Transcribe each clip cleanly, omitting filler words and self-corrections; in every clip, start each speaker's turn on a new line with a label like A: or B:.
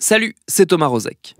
A: Salut, c'est Thomas Rozek.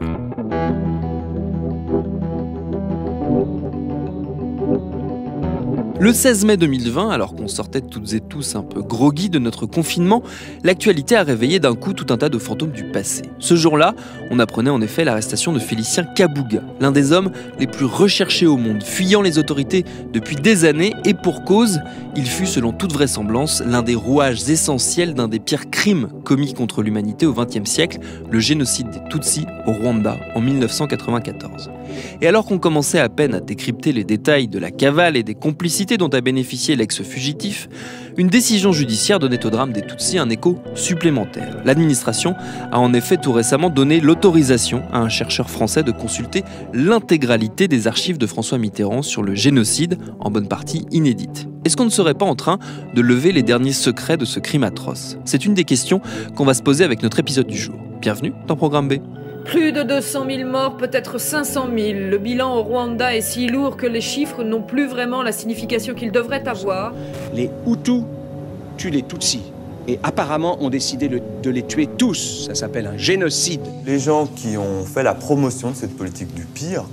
A: Le 16 mai 2020, alors qu'on sortait toutes et tous un peu groggy de notre confinement, l'actualité a réveillé d'un coup tout un tas de fantômes du passé. Ce jour-là, on apprenait en effet l'arrestation de Félicien Kabuga, l'un des hommes les plus recherchés au monde, fuyant les autorités depuis des années, et pour cause, il fut selon toute vraisemblance l'un des rouages essentiels d'un des pires crimes commis contre l'humanité au XXe siècle, le génocide des Tutsis au Rwanda en 1994. Et alors qu'on commençait à peine à décrypter les détails de la cavale et des complicités dont a bénéficié l'ex-fugitif, une décision judiciaire donnait au drame des Tutsis un écho supplémentaire. L'administration a en effet tout récemment donné l'autorisation à un chercheur français de consulter l'intégralité des archives de François Mitterrand sur le génocide, en bonne partie inédite. Est-ce qu'on ne serait pas en train de lever les derniers secrets de ce crime atroce ? C'est une des questions qu'on va se poser avec notre épisode du jour. Bienvenue dans Programme B.
B: Plus de 200 000 morts, peut-être 500 000. Le bilan au Rwanda est si lourd que les chiffres n'ont plus vraiment la signification qu'ils devraient avoir.
C: Les Hutus tuent les Tutsis. Et apparemment, ont décidé de les tuer tous. Ça s'appelle un génocide.
D: Les gens qui ont fait la promotion de cette politique du pire,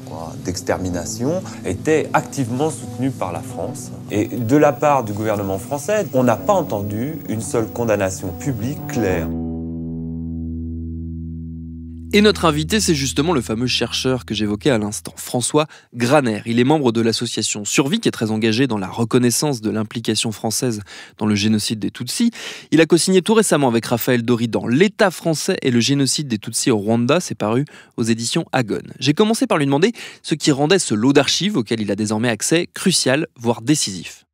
D: d'extermination, étaient activement soutenus par la France. Et de la part du gouvernement français, on n'a pas entendu une seule condamnation publique claire.
A: Et notre invité, c'est justement le fameux chercheur que j'évoquais à l'instant, François Graner. Il est membre de l'association Survie, qui est très engagée dans la reconnaissance de l'implication française dans le génocide des Tutsis. Il a co-signé tout récemment avec Raphaël Doridan L'État français et le génocide des Tutsis au Rwanda, c'est paru aux éditions Agon. J'ai commencé par lui demander ce qui rendait ce lot d'archives auquel il a désormais accès crucial, voire décisif.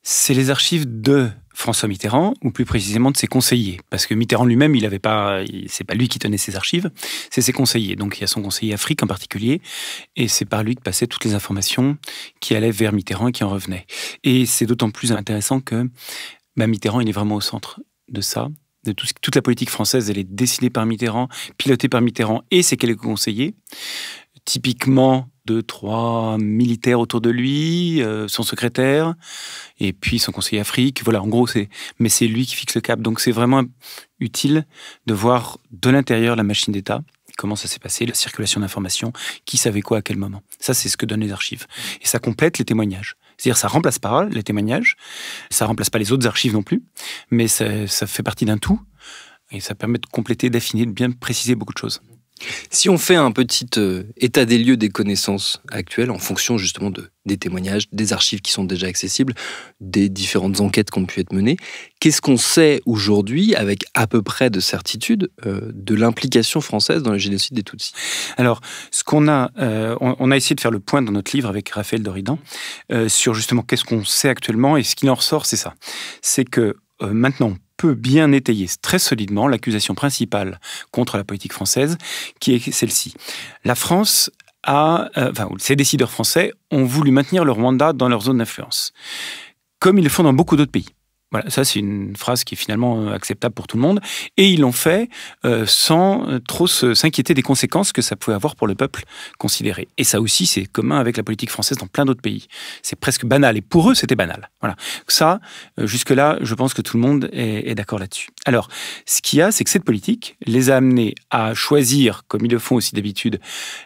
E: C'est les archives de François Mitterrand, ou plus précisément de ses conseillers. Parce que Mitterrand lui-même, c'est pas lui qui tenait ses archives, c'est ses conseillers. Donc il y a son conseiller Afrique en particulier, et c'est par lui que passaient toutes les informations qui allaient vers Mitterrand et qui en revenaient. Et c'est d'autant plus intéressant que Mitterrand, il est vraiment au centre de ça. Toute la politique française, elle est décidée par Mitterrand, pilotée par Mitterrand et ses quelques conseillers. Typiquement, 2-3 militaires autour de lui, son secrétaire, et puis son conseiller Afrique. Voilà, en gros, c'est lui qui fixe le cap. Donc c'est vraiment utile de voir de l'intérieur la machine d'État, comment ça s'est passé, la circulation d'informations, qui savait quoi à quel moment. Ça, c'est ce que donnent les archives. Et ça complète les témoignages. C'est-à-dire, ça remplace pas les témoignages, ça remplace pas les autres archives non plus, mais ça fait partie d'un tout, et ça permet de compléter, d'affiner, de bien préciser beaucoup de choses.
F: Si on fait un petit état des lieux des connaissances actuelles, en fonction justement des témoignages, des archives qui sont déjà accessibles, des différentes enquêtes qui ont pu être menées, qu'est-ce qu'on sait aujourd'hui, avec à peu près de certitude, de l'implication française dans le génocide des Tutsis ?
E: Alors, ce qu'on a, on a essayé de faire le point dans notre livre avec Raphaël Doridan sur justement qu'est-ce qu'on sait actuellement, et ce qu'il en ressort, c'est ça. C'est que maintenant, peut bien étayer très solidement l'accusation principale contre la politique française, qui est celle-ci. La France ces décideurs français ont voulu maintenir le Rwanda dans leur zone d'influence, comme ils le font dans beaucoup d'autres pays. Voilà, ça c'est une phrase qui est finalement acceptable pour tout le monde, et ils l'ont fait sans trop s'inquiéter des conséquences que ça pouvait avoir pour le peuple considéré. Et ça aussi c'est commun avec la politique française dans plein d'autres pays. C'est presque banal, et pour eux c'était banal. Voilà. Ça, jusque-là, je pense que tout le monde est d'accord là-dessus. Alors, ce qu'il y a, c'est que cette politique les a amenés à choisir, comme ils le font aussi d'habitude,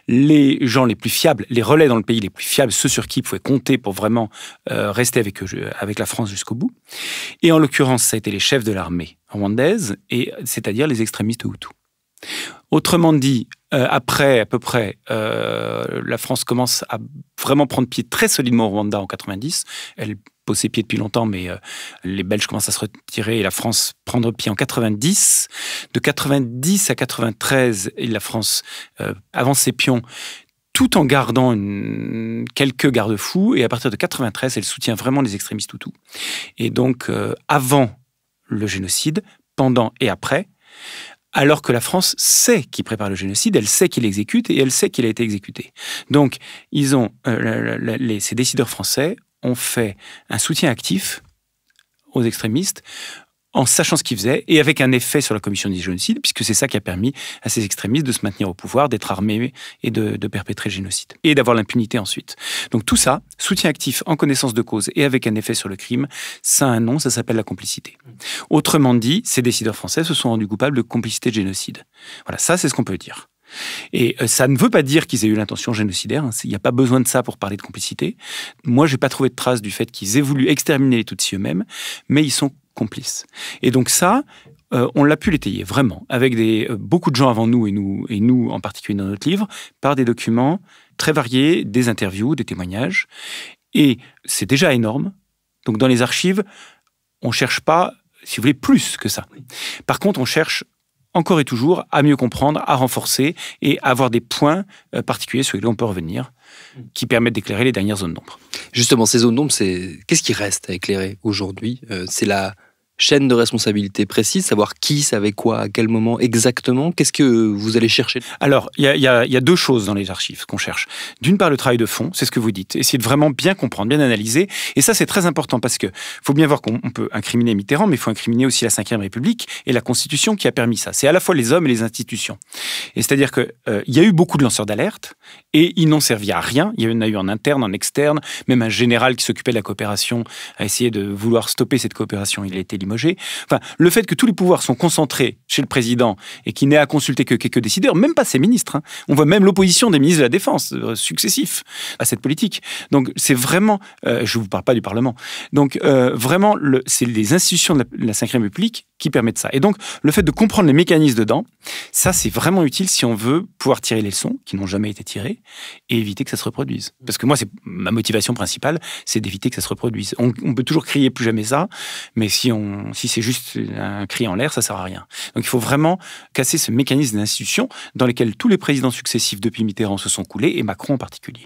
E: les gens les plus fiables, les relais dans le pays les plus fiables, ceux sur qui ils pouvaient compter pour vraiment rester avec la France jusqu'au bout. Et en l'occurrence, ça a été les chefs de l'armée rwandaise, c'est-à-dire les extrémistes Hutus. Autrement dit, après à peu près, la France commence à vraiment prendre pied très solidement au Rwanda en 90. Elle pose ses pieds depuis longtemps, mais les Belges commencent à se retirer et la France prendre pied en 90. De 90 à 93, et la France avance ses pions, tout en gardant quelques garde-fous, et à partir de 93, elle soutient vraiment les extrémistes Hutus. Et donc, avant le génocide, pendant et après, alors que la France sait qu'il prépare le génocide, elle sait qu'il exécute, et elle sait qu'il a été exécuté. Donc, ces décideurs français ont fait un soutien actif aux extrémistes, en sachant ce qu'ils faisaient et avec un effet sur la commission du génocide, puisque c'est ça qui a permis à ces extrémistes de se maintenir au pouvoir, d'être armés et de perpétrer le génocide. Et d'avoir l'impunité ensuite. Donc tout ça, soutien actif en connaissance de cause et avec un effet sur le crime, ça a un nom, ça s'appelle la complicité. Autrement dit, ces décideurs français se sont rendus coupables de complicité de génocide. Voilà, ça c'est ce qu'on peut dire. Et ça ne veut pas dire qu'ils aient eu l'intention génocidaire, il n'y a pas besoin de ça pour parler de complicité. Moi, je n'ai pas trouvé de trace du fait qu'ils aient voulu exterminer les Tutsis eux-mêmes, mais ils sont complices. Et donc ça, on l'a pu l'étayer, vraiment, avec beaucoup de gens avant nous, et nous en particulier dans notre livre, par des documents très variés, des interviews, des témoignages. Et c'est déjà énorme. Donc dans les archives, on ne cherche pas, si vous voulez, plus que ça. Par contre, on cherche encore et toujours à mieux comprendre, à renforcer et à avoir des points particuliers sur lesquels on peut revenir, qui permettent d'éclairer les dernières zones d'ombre.
F: Justement, ces zones d'ombre, qu'est-ce qui reste à éclairer aujourd'hui ? C'est la chaîne de responsabilité précise, savoir qui savait quoi, à quel moment exactement. Qu'est-ce que vous allez chercher ?
E: Alors, il y a deux choses dans les archives qu'on cherche. D'une part, le travail de fond, c'est ce que vous dites. Essayer de vraiment bien comprendre, bien analyser. Et ça, c'est très important parce que faut bien voir qu'on peut incriminer Mitterrand, mais il faut incriminer aussi la Ve République et la Constitution qui a permis ça. C'est à la fois les hommes et les institutions. Et c'est-à-dire qu'il y a eu beaucoup de lanceurs d'alerte et ils n'ont servi à rien. Il y en a eu en interne, en externe. Même un général qui s'occupait de la coopération a essayé de vouloir stopper cette coopération. Il a été limogé. Enfin, le fait que tous les pouvoirs sont concentrés chez le président et qu'il n'ait à consulter que quelques décideurs, même pas ses ministres. On voit même l'opposition des ministres de la Défense successifs à cette politique. Donc, c'est vraiment... je ne vous parle pas du Parlement. Donc, vraiment, c'est les institutions de la Ve République qui permettent ça. Et donc, le fait de comprendre les mécanismes dedans, ça, c'est vraiment utile si on veut pouvoir tirer les leçons qui n'ont jamais été tirées et éviter que ça se reproduise. Parce que moi, c'est ma motivation principale, c'est d'éviter que ça se reproduise. On peut toujours crier plus jamais ça, mais si c'est juste un cri en l'air, ça ne sert à rien. Donc, il faut vraiment casser ce mécanisme d'institution dans lequel tous les présidents successifs depuis Mitterrand se sont coulés, et Macron en particulier.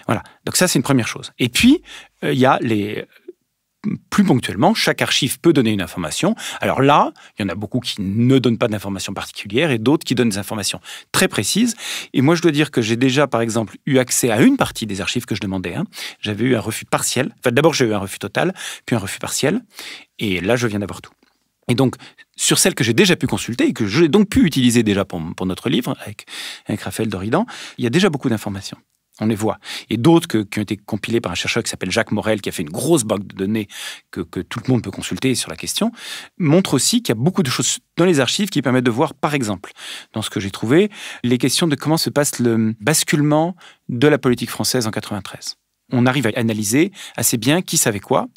E: Voilà. Donc ça, c'est une première chose. Et puis, il y a plus ponctuellement, chaque archive peut donner une information. Alors là, il y en a beaucoup qui ne donnent pas d'informations particulières et d'autres qui donnent des informations très précises. Et moi, je dois dire que j'ai déjà, par exemple, eu accès à une partie des archives que je demandais. J'avais eu un refus partiel. Enfin, d'abord, j'ai eu un refus total, puis un refus partiel. Et là, je viens d'avoir tout. Et donc, sur celles que j'ai déjà pu consulter et que j'ai donc pu utiliser déjà pour notre livre avec Raphaël Doridan, il y a déjà beaucoup d'informations. On les voit. Et d'autres qui ont été compilés par un chercheur qui s'appelle Jacques Morel, qui a fait une grosse banque de données que tout le monde peut consulter sur la question, montrent aussi qu'il y a beaucoup de choses dans les archives qui permettent de voir, par exemple, dans ce que j'ai trouvé, les questions de comment se passe le basculement de la politique française en 93. On arrive à analyser assez bien qui savait quoi.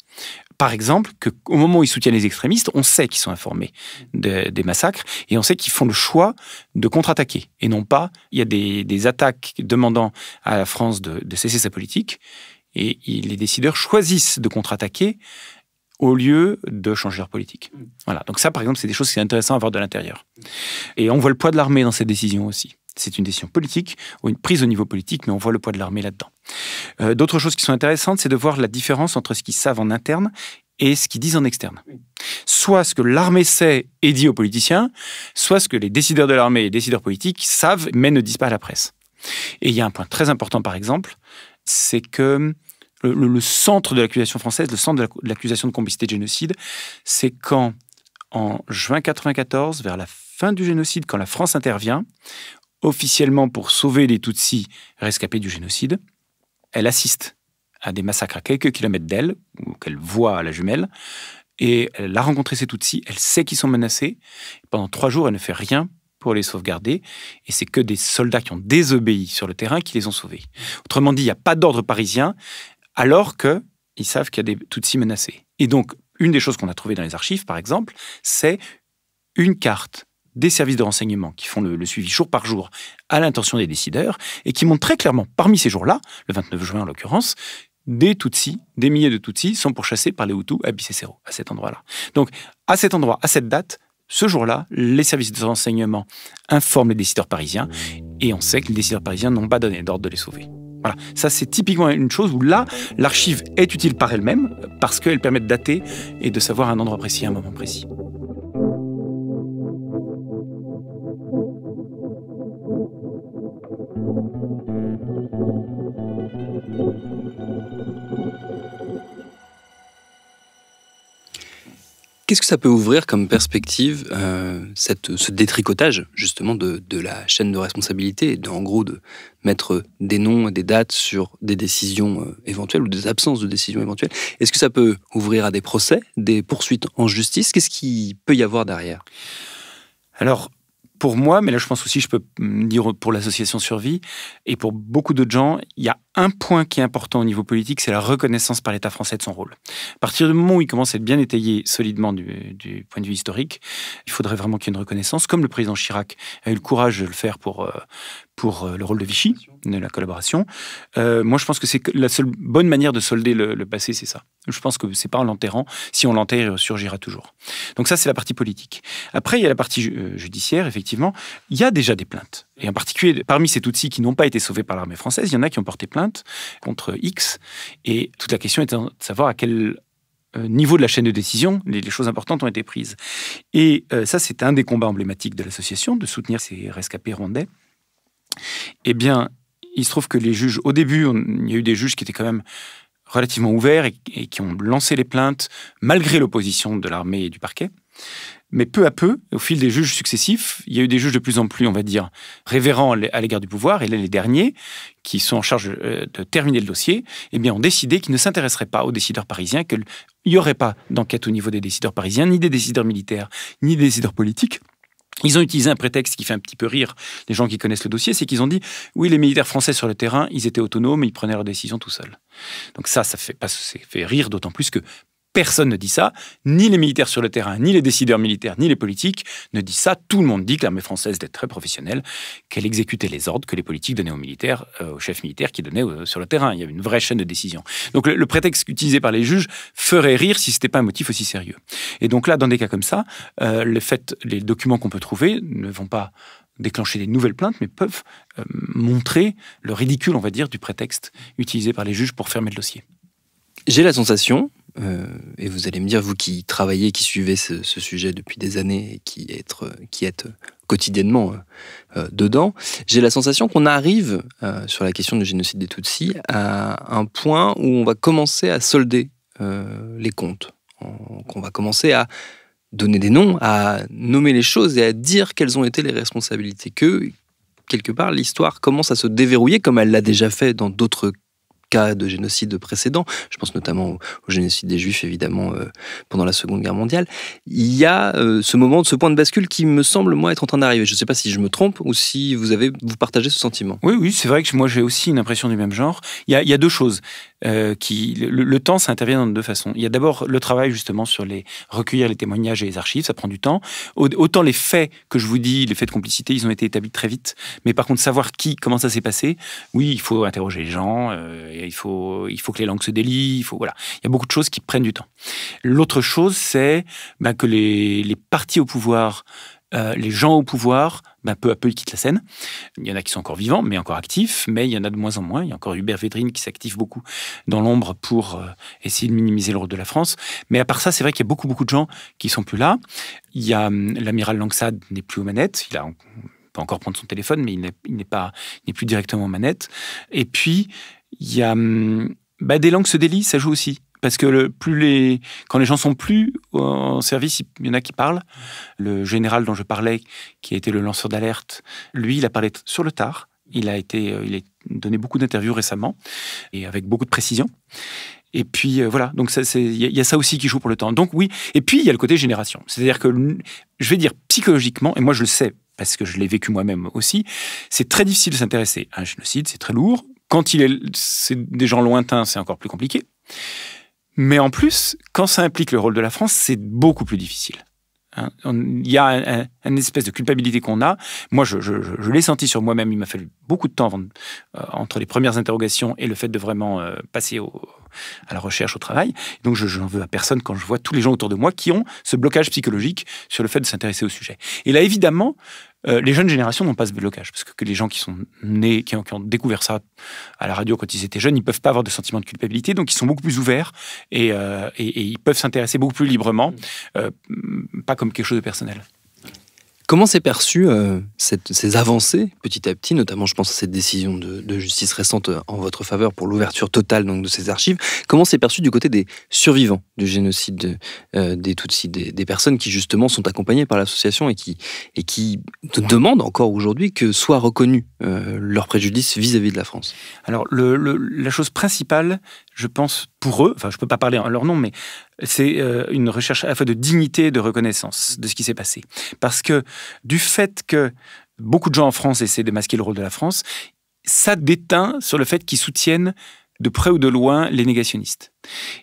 E: Par exemple, qu'au moment où ils soutiennent les extrémistes, on sait qu'ils sont informés des massacres et on sait qu'ils font le choix de contre-attaquer. Et non pas, il y a des attaques demandant à la France de cesser sa politique et les décideurs choisissent de contre-attaquer au lieu de changer leur politique. Voilà. Donc ça, par exemple, c'est des choses qui sont intéressantes à voir de l'intérieur. Et on voit le poids de l'armée dans cette décision aussi. C'est une décision politique, ou une prise au niveau politique, mais on voit le poids de l'armée là-dedans. D'autres choses qui sont intéressantes, c'est de voir la différence entre ce qu'ils savent en interne et ce qu'ils disent en externe. Soit ce que l'armée sait et dit aux politiciens, soit ce que les décideurs de l'armée et les décideurs politiques savent, mais ne disent pas à la presse. Et il y a un point très important, par exemple, c'est que le centre de l'accusation française, le centre de l'accusation de complicité de génocide, c'est quand, en juin 1994, vers la fin du génocide, quand la France intervient, officiellement pour sauver les Tutsis rescapés du génocide, elle assiste à des massacres à quelques kilomètres d'elle, ou qu'elle voit à la jumelle, et elle a rencontré ces Tutsis, elle sait qu'ils sont menacés. Pendant 3 jours, elle ne fait rien pour les sauvegarder, et c'est que des soldats qui ont désobéi sur le terrain qui les ont sauvés. Autrement dit, il n'y a pas d'ordre parisien, alors qu'ils savent qu'il y a des Tutsis menacés. Et donc, une des choses qu'on a trouvées dans les archives, par exemple, c'est une carte des services de renseignement qui font le suivi jour par jour à l'intention des décideurs et qui montrent très clairement, parmi ces jours-là, le 29 juin en l'occurrence, des Tutsis, des milliers de Tutsis sont pourchassés par les Hutus à Bicécero, à cet endroit-là. Donc, à cet endroit, à cette date, ce jour-là, les services de renseignement informent les décideurs parisiens et on sait que les décideurs parisiens n'ont pas donné d'ordre de les sauver. Voilà, ça c'est typiquement une chose où là, l'archive est utile par elle-même parce qu'elle permet de dater et de savoir un endroit précis, un moment précis.
F: Qu'est-ce que ça peut ouvrir comme perspective, ce détricotage justement de la chaîne de responsabilité, et en gros de mettre des noms et des dates sur des décisions éventuelles ou des absences de décisions éventuelles? Est-ce que ça peut ouvrir à des procès, des poursuites en justice? Qu'est-ce qu'il peut y avoir derrière?
E: Alors, pour moi, mais là je pense aussi, je peux dire pour l'association Survie, et pour beaucoup d'autres gens, il y a un point qui est important au niveau politique, c'est la reconnaissance par l'État français de son rôle. À partir du moment où il commence à être bien étayé solidement du point de vue historique, il faudrait vraiment qu'il y ait une reconnaissance, comme le président Chirac a eu le courage de le faire pour le rôle de Vichy, de la collaboration. Moi, je pense que c'est la seule bonne manière de solder le passé, c'est ça. Je pense que c'est pas en l'enterrant. Si on l'enterre, il ressurgira toujours. Donc ça, c'est la partie politique. Après, il y a la partie judiciaire, effectivement. Il y a déjà des plaintes. Et en particulier, parmi ces Tutsis qui n'ont pas été sauvés par l'armée française, il y en a qui ont porté plainte contre X. Et toute la question est de savoir à quel niveau de la chaîne de décision, les choses importantes ont été prises. Et ça, c'est un des combats emblématiques de l'association, de soutenir ces rescapés rwandais. Eh bien, il se trouve que les juges, au début, il y a eu des juges qui étaient quand même relativement ouverts et qui ont lancé les plaintes malgré l'opposition de l'armée et du parquet. Mais peu à peu, au fil des juges successifs, il y a eu des juges de plus en plus, on va dire, révérents à l'égard du pouvoir. Et là, les derniers, qui sont en charge de terminer le dossier, eh bien, ont décidé qu'ils ne s'intéresseraient pas aux décideurs parisiens, qu'il n'y aurait pas d'enquête au niveau des décideurs parisiens, ni des décideurs militaires, ni des décideurs politiques. Ils ont utilisé un prétexte qui fait un petit peu rire les gens qui connaissent le dossier, c'est qu'ils ont dit « Oui, les militaires français sur le terrain, ils étaient autonomes, ils prenaient leurs décisions tout seuls. » Donc ça fait rire d'autant plus que personne ne dit ça, ni les militaires sur le terrain, ni les décideurs militaires, ni les politiques ne disent ça. Tout le monde dit que l'armée française était très professionnelle, qu'elle exécutait les ordres que les politiques donnaient aux militaires, aux chefs militaires qui donnaient sur le terrain. Il y avait une vraie chaîne de décision. Donc le prétexte utilisé par les juges ferait rire si ce n'était pas un motif aussi sérieux. Et donc là, dans des cas comme ça, les documents qu'on peut trouver ne vont pas déclencher des nouvelles plaintes, mais peuvent montrer le ridicule, on va dire, du prétexte utilisé par les juges pour fermer le dossier.
F: J'ai la sensation, et vous allez me dire, vous qui travaillez, qui suivez ce sujet depuis des années et qui êtes quotidiennement dedans, j'ai la sensation qu'on arrive, sur la question du génocide des Tutsis, à un point où on va commencer à solder les comptes, qu'on va commencer à donner des noms, à nommer les choses et à dire quelles ont été les responsabilités, que, quelque part, l'histoire commence à se déverrouiller, comme elle l'a déjà fait dans d'autres cas de génocide précédents. Je pense notamment au génocide des Juifs, évidemment, pendant la Seconde Guerre mondiale. Il y a ce point de bascule qui me semble, moi, être en train d'arriver. Je ne sais pas si je me trompe ou si vous partagez ce sentiment.
E: Oui, c'est vrai que moi, j'ai aussi une impression du même genre. Il y a deux choses. Le temps, ça intervient de deux façons. Il y a d'abord le travail, justement, sur recueillir les témoignages et les archives. Ça prend du temps. Autant les faits que je vous dis, les faits de complicité, ils ont été établis très vite. Mais par contre, savoir comment ça s'est passé, oui, il faut interroger les gens, il faut que les langues se délient, voilà. Il y a beaucoup de choses qui prennent du temps. L'autre chose, c'est que les partis au pouvoir, les gens au pouvoir, peu à peu, ils quittent la scène. Il y en a qui sont encore vivants, mais encore actifs, mais il y en a de moins en moins. Il y a encore Hubert Védrine qui s'active beaucoup dans l'ombre pour essayer de minimiser le rôle de la France. Mais à part ça, c'est vrai qu'il y a beaucoup, beaucoup de gens qui sont plus là. Il y a l'amiral Langsade n'est plus aux manettes. Il peut encore prendre son téléphone, mais il n'est plus directement aux manettes. Et puis, il y a des langues se délient, ça joue aussi. Parce que quand les gens sont plus en service, il y en a qui parlent. Le général dont je parlais, qui a été le lanceur d'alerte, lui, il a parlé sur le tard. Il a donné beaucoup d'interviews récemment, et avec beaucoup de précision. Et puis voilà, donc il y a ça aussi qui joue pour le temps. Donc oui, et puis il y a le côté génération. C'est-à-dire que, je vais dire psychologiquement, et moi je le sais, parce que je l'ai vécu moi-même aussi, c'est très difficile de s'intéresser à un génocide, c'est très lourd. Quand c'est des gens lointains, c'est encore plus compliqué. Mais en plus, quand ça implique le rôle de la France, c'est beaucoup plus difficile. Il y a une espèce de culpabilité qu'on a. Moi, je l'ai senti sur moi-même. Il m'a fallu beaucoup de temps entre les premières interrogations et le fait de vraiment passer à la recherche, au travail. Donc, je n'en veux à personne quand je vois tous les gens autour de moi qui ont ce blocage psychologique sur le fait de s'intéresser au sujet. Et là, évidemment, les jeunes générations n'ont pas ce blocage, parce que les gens qui sont nés, qui ont découvert ça à la radio quand ils étaient jeunes, ils ne peuvent pas avoir de sentiment de culpabilité, donc ils sont beaucoup plus ouverts et ils peuvent s'intéresser beaucoup plus librement, pas comme quelque chose de personnel.
F: Comment s'est perçu ces avancées petit à petit, notamment je pense à cette décision de justice récente en votre faveur pour l'ouverture totale donc, de ces archives. Comment c'est perçu du côté des survivants du génocide des Tutsis, des personnes qui justement sont accompagnées par l'association et qui demandent encore aujourd'hui que soit reconnu leur préjudice vis-à-vis de la France?
E: Alors la chose principale, je pense pour eux, enfin je ne peux pas parler en leur nom, mais c'est une recherche à la fois de dignité et de reconnaissance de ce qui s'est passé. Parce que du fait que beaucoup de gens en France essaient de masquer le rôle de la France, ça déteint sur le fait qu'ils soutiennent de près ou de loin les négationnistes.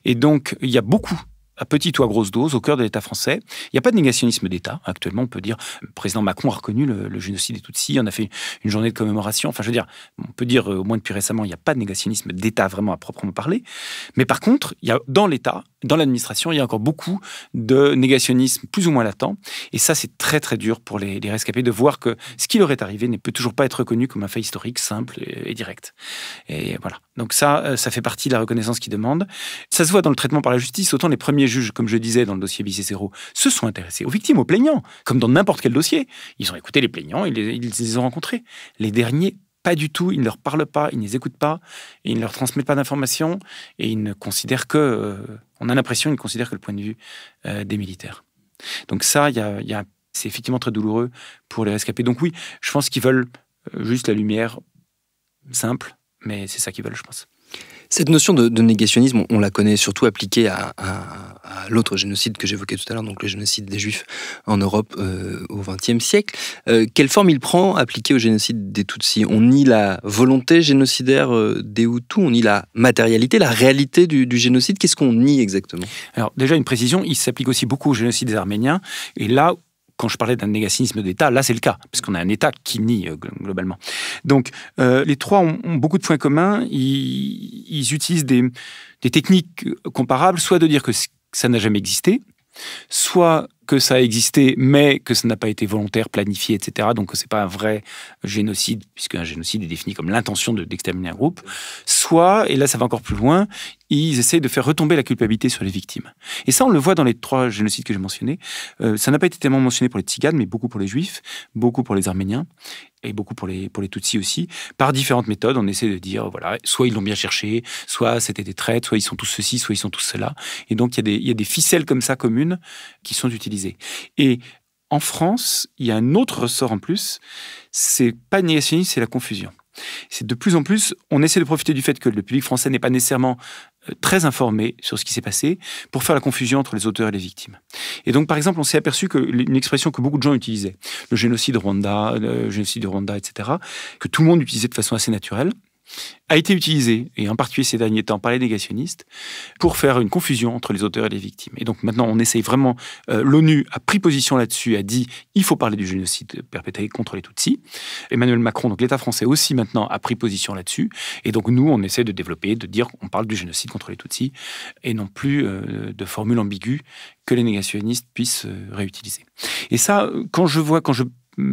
E: Et donc, il y a beaucoup, à petite ou à grosse dose, au cœur de l'État français. Il n'y a pas de négationnisme d'État. Actuellement, on peut dire, le président Macron a reconnu le génocide des Tutsis, on a fait une journée de commémoration. Enfin, je veux dire, on peut dire, au moins depuis récemment, il n'y a pas de négationnisme d'État vraiment à proprement parler. Mais par contre, il y a dans l'État, dans l'administration, il y a encore beaucoup de négationnisme plus ou moins latent. Et ça, c'est très, très dur pour les rescapés de voir que ce qui leur est arrivé ne peut toujours pas être reconnu comme un fait historique, simple et direct. Et voilà. Donc ça fait partie de la reconnaissance qu'ils demandent. Ça se voit dans le traitement par la justice. Autant les premiers juges, comme je disais dans le dossier Bicécero, se sont intéressés aux victimes, aux plaignants, comme dans n'importe quel dossier. Ils ont écouté les plaignants, ils les ont rencontrés. Les derniers, pas du tout, ils ne leur parlent pas, ils ne les écoutent pas, et ils ne leur transmettent pas d'informations, et ils ne considèrent que, on a l'impression, ils ne considèrent que le point de vue des militaires. Donc ça, c'est effectivement très douloureux pour les rescapés. Donc oui, je pense qu'ils veulent juste la lumière simple, mais c'est ça qu'ils veulent, je pense.
F: Cette notion de négationnisme, on la connaît surtout appliquée à l'autre génocide que j'évoquais tout à l'heure, donc le génocide des Juifs en Europe au XXe siècle. Quelle forme il prend appliqué au génocide des Tutsis? On nie la volonté génocidaire des Hutus, on nie la matérialité, la réalité du génocide. Qu'est-ce qu'on nie exactement?
E: Alors déjà, une précision, il s'applique aussi beaucoup au génocide des Arméniens, et là, quand je parlais d'un négationnisme d'État, là c'est le cas, parce qu'on a un État qui nie globalement. Donc les trois ont beaucoup de points communs. Ils utilisent des techniques comparables, soit de dire que ça n'a jamais existé, soit que ça a existé, mais que ça n'a pas été volontaire, planifié, etc. Donc que c'est pas un vrai génocide, puisqu'un génocide est défini comme l'intention d'exterminer un groupe. Soit, et là ça va encore plus loin, ils essayent de faire retomber la culpabilité sur les victimes. Et ça, on le voit dans les trois génocides que j'ai mentionnés. Ça n'a pas été tellement mentionné pour les Tziganes, mais beaucoup pour les Juifs, beaucoup pour les Arméniens, et beaucoup pour les Tutsis aussi. Par différentes méthodes, on essaie de dire, voilà, soit ils l'ont bien cherché, soit c'était des traîtres, soit ils sont tous ceci, soit ils sont tous cela. Et donc, il y a des ficelles comme ça communes qui sont utilisées. Et en France, il y a un autre ressort en plus, c'est pas le négationnisme, c'est la confusion. C'est de plus en plus, on essaie de profiter du fait que le public français n'est pas nécessairement très informé sur ce qui s'est passé pour faire la confusion entre les auteurs et les victimes. Et donc, par exemple, on s'est aperçu qu'une expression que beaucoup de gens utilisaient, le génocide Rwanda, etc., que tout le monde utilisait de façon assez naturelle, a été utilisé, et en particulier ces derniers temps par les négationnistes, pour faire une confusion entre les auteurs et les victimes. Et donc maintenant, on essaye vraiment, l'ONU a pris position là-dessus, a dit il faut parler du génocide perpétré contre les Tutsis. Emmanuel Macron, donc l'État français aussi maintenant, a pris position là-dessus. Et donc nous, on essaie de développer, de dire qu'on parle du génocide contre les Tutsis, et non plus de formules ambiguës que les négationnistes puissent réutiliser. Et ça, quand je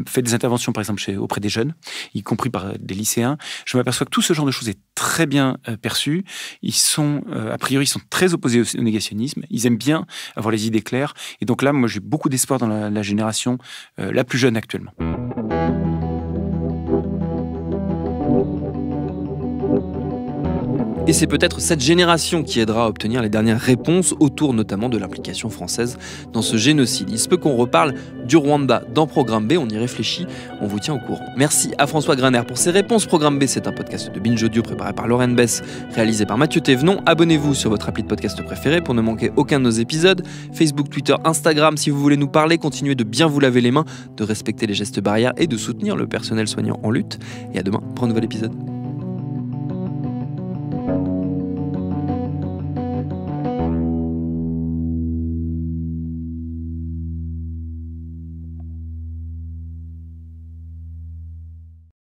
E: fais des interventions, par exemple, auprès des jeunes, y compris par des lycéens, je m'aperçois que tout ce genre de choses est très bien perçu. Ils sont, a priori, ils sont très opposés au négationnisme. Ils aiment bien avoir les idées claires. Et donc là, moi, j'ai beaucoup d'espoir dans la génération la plus jeune actuellement.
A: Et c'est peut-être cette génération qui aidera à obtenir les dernières réponses autour notamment de l'implication française dans ce génocide. Il se peut qu'on reparle du Rwanda dans Programme B, on y réfléchit, on vous tient au courant. Merci à François Graner pour ses réponses. Programme B, c'est un podcast de Binge Audio préparé par Lorraine Bess, réalisé par Mathieu Thévenon. Abonnez-vous sur votre appli de podcast préféré pour ne manquer aucun de nos épisodes. Facebook, Twitter, Instagram, si vous voulez nous parler, continuez de bien vous laver les mains, de respecter les gestes barrières et de soutenir le personnel soignant en lutte. Et à demain pour un nouvel épisode.